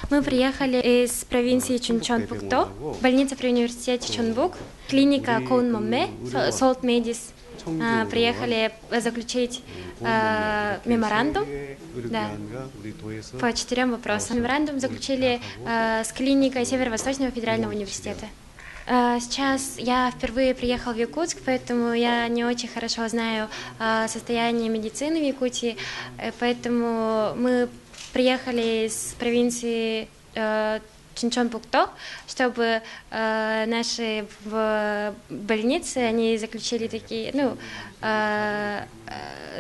Мы приехали из провинции Чунчонпукто, больница при университете Чонбук, клиника Коунмомме, Солт Медис. Приехали заключить меморандум, да, по 4 вопросам. Меморандум заключили с клиникой Северо-Восточного федерального университета. Сейчас я впервые приехала в Якутск, поэтому я не очень хорошо знаю состояние медицины в Якутии, поэтому мы приехали из провинции Чунчонпукто, чтобы наши в больнице, они заключили такие,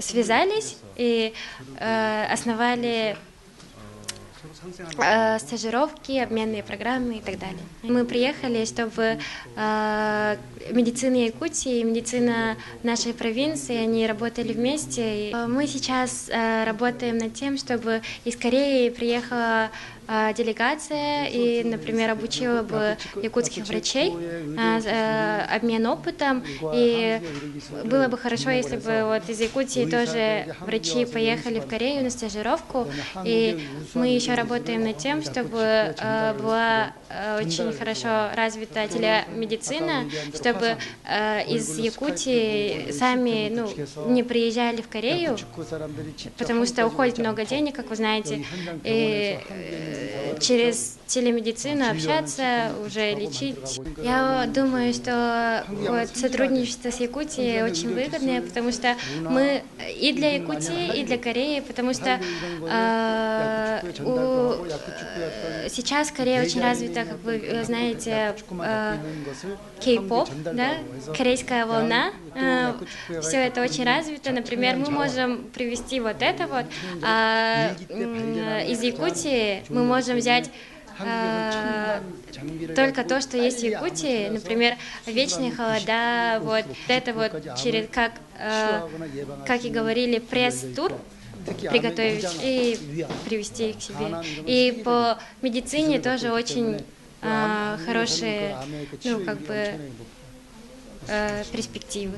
связались и основали стажировки, обменные программы и так далее. Мы приехали, чтобы медицина Якутии и медицина нашей провинции, они работали вместе. Мы сейчас работаем над тем, чтобы из Кореи приехала делегация и, например, обучила бы якутских врачей, обмен опытом. И было бы хорошо, если бы вот из Якутии тоже врачи поехали в Корею на стажировку. И мы еще работаем над тем, чтобы была очень хорошо развита телемедицина, чтобы из Якутии сами не приезжали в Корею, потому что уходит много денег, как вы знаете, и через телемедицину общаться, уже лечить. Я думаю, что вот сотрудничество с Якутией очень выгодное, потому что мы и для Якутии, и для Кореи, потому что сейчас Корея очень развита, как вы знаете, кей-поп, да, корейская волна, все это очень развито. Например, мы можем привести вот это вот, из Якутии мы можем взять только то, что есть в Якутии, например, вечные холода, вот это вот через, как и говорили, пресс-тур, приготовить и привезти их к себе. И по медицине тоже очень хорошие, перспективы.